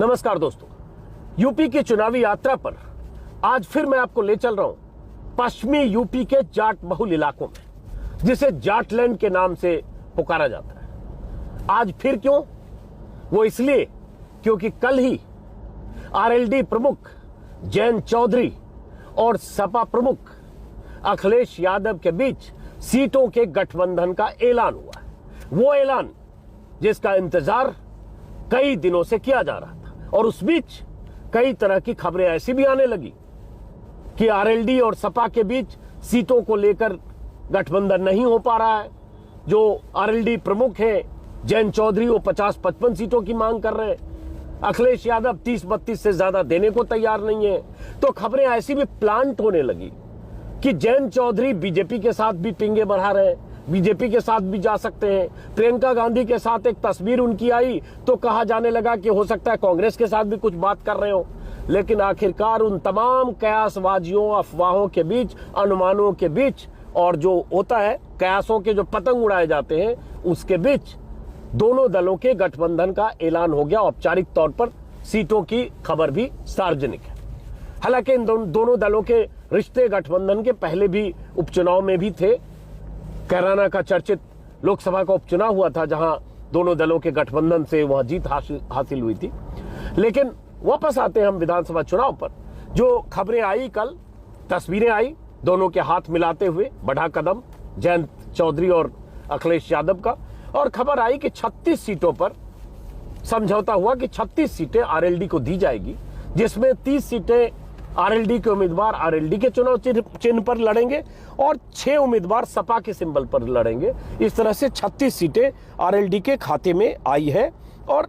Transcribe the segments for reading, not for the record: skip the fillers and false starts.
नमस्कार दोस्तों, यूपी की चुनावी यात्रा पर आज फिर मैं आपको ले चल रहा हूं पश्चिमी यूपी के जाट बहुल इलाकों में, जिसे जाटलैंड के नाम से पुकारा जाता है। आज फिर क्यों? वो इसलिए क्योंकि कल ही आरएलडी प्रमुख जयंत चौधरी और सपा प्रमुख अखिलेश यादव के बीच सीटों के गठबंधन का ऐलान हुआ है। वो ऐलान जिसका इंतजार कई दिनों से किया जा रहा था, और उस बीच कई तरह की खबरें ऐसी भी आने लगी कि आरएलडी और सपा के बीच सीटों को लेकर गठबंधन नहीं हो पा रहा है। जो आरएलडी प्रमुख हैं जयंत चौधरी, वो 50-55 सीटों की मांग कर रहे हैं। अखिलेश यादव 30-32 से ज्यादा देने को तैयार नहीं है। तो खबरें ऐसी भी प्लांट होने लगी कि जयंत चौधरी बीजेपी के साथ भी पिंगे बढ़ा रहे हैं, बीजेपी के साथ भी जा सकते हैं। प्रियंका गांधी के साथ एक तस्वीर उनकी आई तो कहा जाने लगा कि हो सकता है कांग्रेस के साथ भी कुछ बात कर रहे हो। लेकिन आखिरकार उन तमाम कयासबाजियों, अफवाहों के बीच, अनुमानों के बीच, और जो होता है कयासों के जो पतंग उड़ाए जाते हैं, उसके बीच दोनों दलों के गठबंधन का ऐलान हो गया। औपचारिक तौर पर सीटों की खबर भी सार्वजनिक है। हालांकि इन दोनों दलों के रिश्ते गठबंधन के पहले भी उपचुनाव में भी थे। कैराना का चर्चित लोकसभा का उपचुनाव हुआ था, जहां दोनों दलों के गठबंधन से वह जीत हासिल हुई थी। लेकिन वापस आते हैं हम विधानसभा चुनाव पर। जो खबरें आई कल, तस्वीरें आई दोनों के हाथ मिलाते हुए, बढ़ा कदम जयंत चौधरी और अखिलेश यादव का, और खबर आई कि 36 सीटों पर समझौता हुआ कि 36 सीटें आरएलडी को दी जाएगी, जिसमें 30 सीटें आरएलडी के उम्मीदवार आरएलडी के चुनाव चिन्ह पर लड़ेंगे और 6 उम्मीदवार सपा के सिंबल पर लड़ेंगे। इस तरह से 36 सीटें आरएलडी के खाते में आई है। और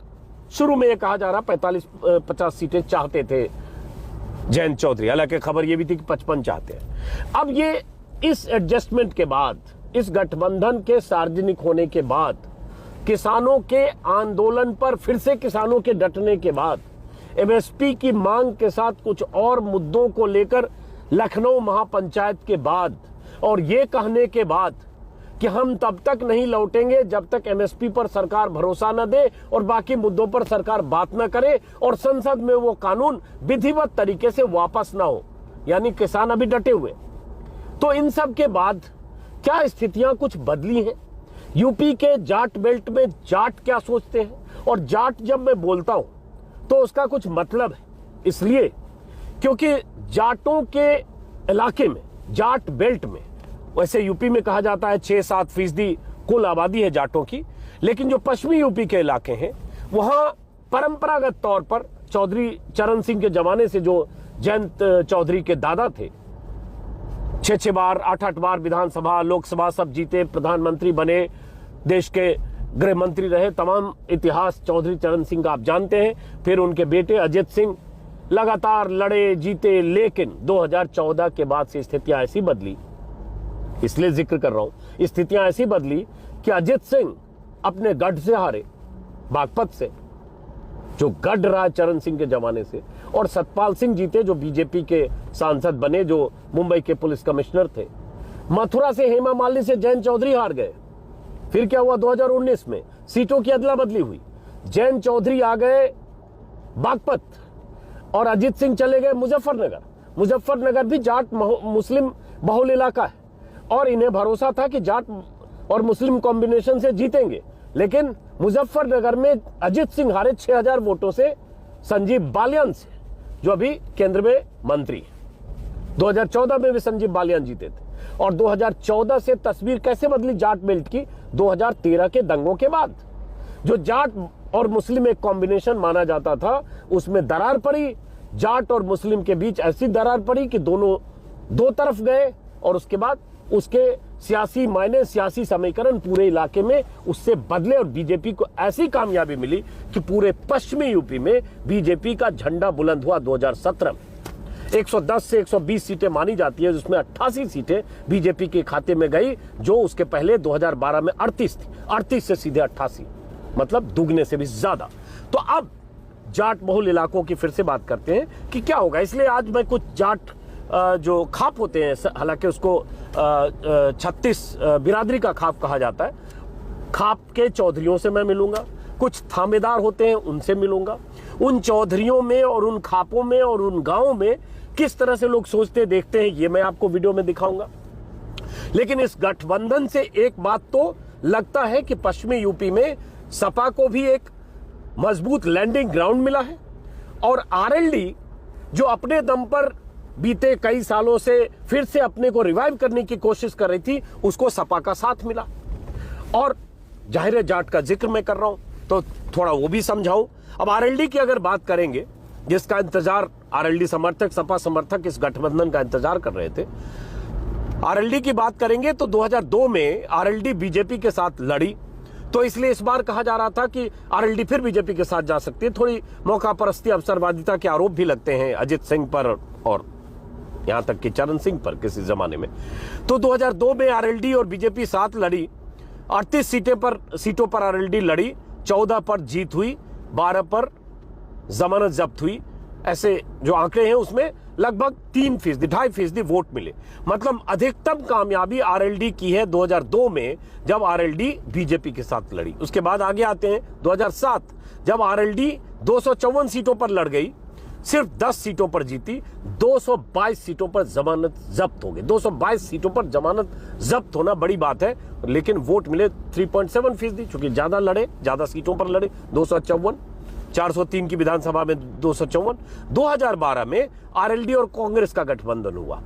शुरू में यह कहा जा रहा 45-50 सीटें चाहते थे जयंत चौधरी, हालांकि खबर यह भी थी कि 55 चाहते हैं। अब ये इस एडजस्टमेंट के बाद, इस गठबंधन के सार्वजनिक होने के बाद, किसानों के आंदोलन पर फिर से किसानों के डटने के बाद, एमएसपी की मांग के साथ कुछ और मुद्दों को लेकर लखनऊ महापंचायत के बाद, और ये कहने के बाद कि हम तब तक नहीं लौटेंगे जब तक एमएसपी पर सरकार भरोसा न दे और बाकी मुद्दों पर सरकार बात न करे और संसद में वो कानून विधिवत तरीके से वापस न हो, यानी किसान अभी डटे हुए। तो इन सब के बाद क्या स्थितियां कुछ बदली हैं? यूपी के जाट बेल्ट में जाट क्या सोचते हैं? और जाट जब मैं बोलता हूं तो उसका कुछ मतलब है, इसलिए क्योंकि जाटों के इलाके में, जाट बेल्ट में, वैसे यूपी में कहा जाता है 6-7% कुल आबादी है जाटों की, लेकिन जो पश्चिमी यूपी के इलाके हैं वहां परंपरागत तौर पर चौधरी चरण सिंह के जमाने से, जो जयंत चौधरी के दादा थे, 6-6 बार 8-8 बार विधानसभा लोकसभा सब जीते, प्रधानमंत्री बने, देश के गृह मंत्री रहे, तमाम इतिहास चौधरी चरण सिंह का आप जानते हैं। फिर उनके बेटे अजित सिंह लगातार लड़े, जीते, लेकिन 2014 के बाद से स्थितियां ऐसी बदली, इसलिए जिक्र कर रहा हूं, स्थितियां ऐसी बदली कि अजित सिंह अपने गढ़ से हारे, बागपत से, जो गढ़ रहा चरण सिंह के जमाने से, और सतपाल सिंह जीते जो बीजेपी के सांसद बने, जो मुंबई के पुलिस कमिश्नर थे। मथुरा से हेमा मालिनी से जयंत चौधरी हार गए। फिर क्या हुआ? 2019 में सीटों की अदला बदली हुई, जयंत चौधरी आ गए बागपत और अजित सिंह चले गए मुजफ्फरनगर। मुजफ्फरनगर भी जाट मुस्लिम बहुल इलाका है और इन्हें भरोसा था कि जाट और मुस्लिम कॉम्बिनेशन से जीतेंगे, लेकिन मुजफ्फरनगर में अजित सिंह हारे 6000 वोटों से संजीव बालियान से, जो अभी केंद्र में मंत्री है। 2014 में भी संजीव बालियान जीते थे। और 2014 से तस्वीर कैसे बदली जाट बेल्ट की? 2013 के दंगों के बाद, जो जाट और मुस्लिम एक कॉम्बिनेशन माना जाता था, उसमें दरार पड़ी। जाट और मुस्लिम के बीच ऐसी दरार पड़ी कि दोनों दो तरफ गए, और उसके बाद उसके सियासी मायने, सियासी समीकरण पूरे इलाके में उससे बदले, और बीजेपी को ऐसी कामयाबी मिली कि पूरे पश्चिमी यूपी में बीजेपी का झंडा बुलंद हुआ। 2017 में 110 से 120 सीटें मानी जाती है, जिसमें 88 सीटें बीजेपी के खाते में गई, जो उसके पहले 2012 में 38 थी। 38 से सीधे 88, मतलब दुगने से भी ज्यादा। तो अब जाट बहुल इलाकों की फिर से बात करते हैं कि क्या होगा। इसलिए आज मैं कुछ जाट जो खाप होते हैं, हालांकि उसको 36 बिरादरी का खाप कहा जाता है, खाप के चौधरियों से मैं मिलूंगा, कुछ थामेदार होते हैं उनसे मिलूंगा, उन चौधरियों में और उन खापों में और उन गांवों में किस तरह से लोग सोचते देखते हैं, ये मैं आपको वीडियो में दिखाऊंगा। लेकिन इस गठबंधन से एक बात तो लगता है कि पश्चिमी यूपी में सपा को भी एक मजबूत लैंडिंग ग्राउंड मिला है और आरएलडी जो अपने दम पर बीते कई सालों से फिर से अपने को रिवाइव करने की कोशिश कर रही थी, उसको सपा का साथ मिला। और जाहिर जाट का जिक्र मैं कर रहा हूं तो थोड़ा वो भी समझाऊं। अब आरएलडी की अगर बात करेंगे, जिसका इंतजार आरएलडी समर्थक, सपा समर्थक इस गठबंधन का इंतजार कर रहे थे, आरएलडी की बात करेंगे तो 2002 में आरएलडी बीजेपी के साथ लड़ी, तो इसलिए इस बार कहा जा रहा था कि आरएलडी फिर बीजेपी के साथ जा सकती है। थोड़ी मौका परस्ती, अवसरवादिता के आरोप भी लगते हैं अजित सिंह पर और यहां तक कि चरण सिंह पर किसी जमाने में। तो 2002 में आरएलडी और बीजेपी साथ लड़ी, 38 सीटों पर आरएलडी लड़ी, 14 पर जीत हुई, 12 पर जमानत जब्त हुई। ऐसे जो आंकड़े हैं उसमें लगभग 3%, 2.5% वोट मिले। मतलब अधिकतम कामयाबी आरएलडी की है 2002 में, जब आरएलडी बीजेपी के साथ लड़ी। उसके बाद आगे आते हैं 2007, जब आरएलडी 254 सीटों पर लड़ गई, सिर्फ 10 सीटों पर जीती, 222 सीटों पर जमानत जब्त हो गई। 222 सीटों पर जमानत जब्त होना बड़ी बात है, लेकिन वोट मिले 3.7%, चूंकि ज्यादा लड़े, ज्यादा सीटों पर लड़े, 254, 403 की विधानसभा में 254। 2012 में आरएलडी और कांग्रेस का गठबंधन हुआ,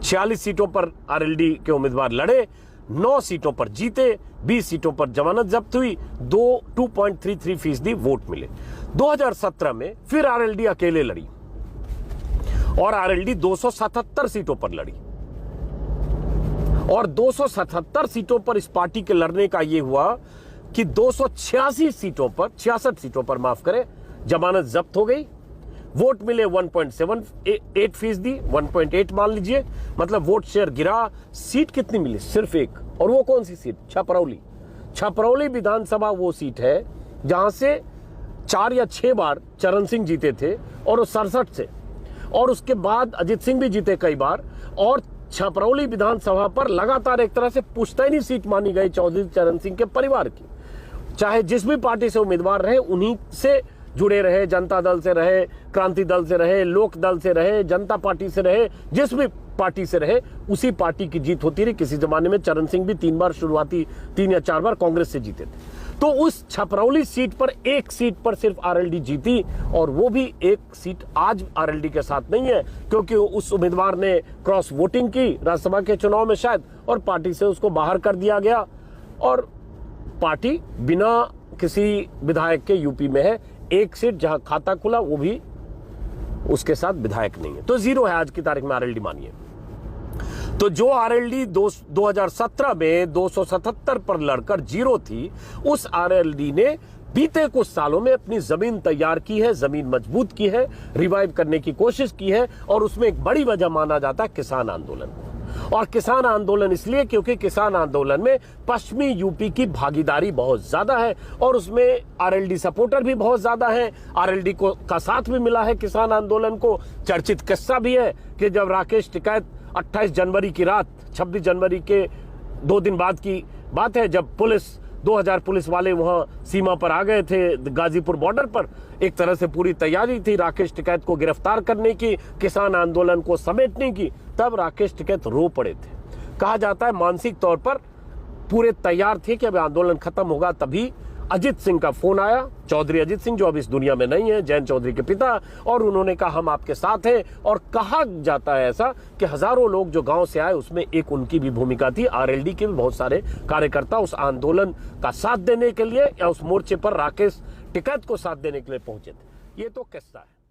46 सीटों पर आरएलडी के उम्मीदवार लड़े, 9 सीटों पर जीते, 20 सीटों पर जमानत जब्त हुई, 2.33% वोट मिले। 2017 में फिर आरएलडी अकेले लड़ी और आरएलडी 277 सीटों पर लड़ी, और 277 सीटों पर इस पार्टी के लड़ने का यह हुआ कि 286 सीटों पर, 66 सीटों पर माफ करें, जमानत जब्त हो गई, वोट मिले 1.78%, 1.8 मान लीजिए, मतलब वोट शेयर गिरा। सीट कितनी मिली? सिर्फ एक, और वो कौन सी सीट? छपरौली विधानसभा वो सीट है जहां से 4 या 6 बार चरण सिंह जीते थे और वो 67 से, और उसके बाद अजित सिंह भी जीते कई बार, और छपरौली विधानसभा पर लगातार एक तरह से पुश्तैनी सीट मानी गई चौधरी चरण सिंह के परिवार की। चाहे जिस भी पार्टी से उम्मीदवार रहे, उन्हीं से जुड़े रहे, जनता दल से रहे, क्रांति दल से रहे, लोक दल से रहे, जनता पार्टी से रहे, जिस भी पार्टी से रहे, उसी पार्टी की जीत होती रही। किसी जमाने में चरण सिंह भी 3 बार शुरुआती 3 या 4 बार कांग्रेस से जीते थे। तो उस छपरौली सीट पर एक सीट पर सिर्फ आरएलडी जीती, और वो भी एक सीट आज आरएलडी के साथ नहीं है, क्योंकि उस उम्मीदवार ने क्रॉस वोटिंग की राज्यसभा के चुनाव में शायद, और पार्टी से उसको बाहर कर दिया गया, और पार्टी बिना किसी विधायक के यूपी में है। एक सीट जहां खाता खुला, वो भी उसके साथ विधायक नहीं है, तो 0 है आज की तारीख में आरएलडी मानिए। तो जो आरएलडी 2017 में 277 पर लड़कर 0 थी, उस आरएलडी ने बीते कुछ सालों में अपनी जमीन तैयार की है, जमीन मजबूत की है, रिवाइव करने की कोशिश की है, और उसमें एक बड़ी वजह माना जाता है किसान आंदोलन को। और किसान आंदोलन इसलिए क्योंकि किसान आंदोलन में पश्चिमी यूपी की भागीदारी बहुत ज्यादा है, और उसमें आरएलडी सपोर्टर भी बहुत ज्यादा है। आरएलडी को का साथ भी मिला है किसान आंदोलन को। चर्चित किस्सा भी है कि जब राकेश टिकैत 28 जनवरी की रात, 26 जनवरी के 2 दिन बाद की बात है, जब 2000 पुलिस वाले वहां सीमा पर आ गए थे, गाजीपुर बॉर्डर पर, एक तरह से पूरी तैयारी थी राकेश टिकैत को गिरफ्तार करने की, किसान आंदोलन को समेटने की, तब राकेश टिकैत रो पड़े थे। कहा जाता है मानसिक तौर पर पूरे तैयार थे कि अब आंदोलन खत्म होगा। तभी अजित सिंह का फोन आया, चौधरी अजित सिंह जो अब इस दुनिया में नहीं है, जयंत चौधरी के पिता, और उन्होंने कहा हम आपके साथ हैं। और कहा जाता है ऐसा कि हजारों लोग जो गांव से आए, उसमें एक उनकी भी भूमिका थी। आरएलडी के भी बहुत सारे कार्यकर्ता उस आंदोलन का साथ देने के लिए या उस मोर्चे पर राकेश टिकैत को साथ देने के लिए पहुंचे थे। ये तो किस्सा है।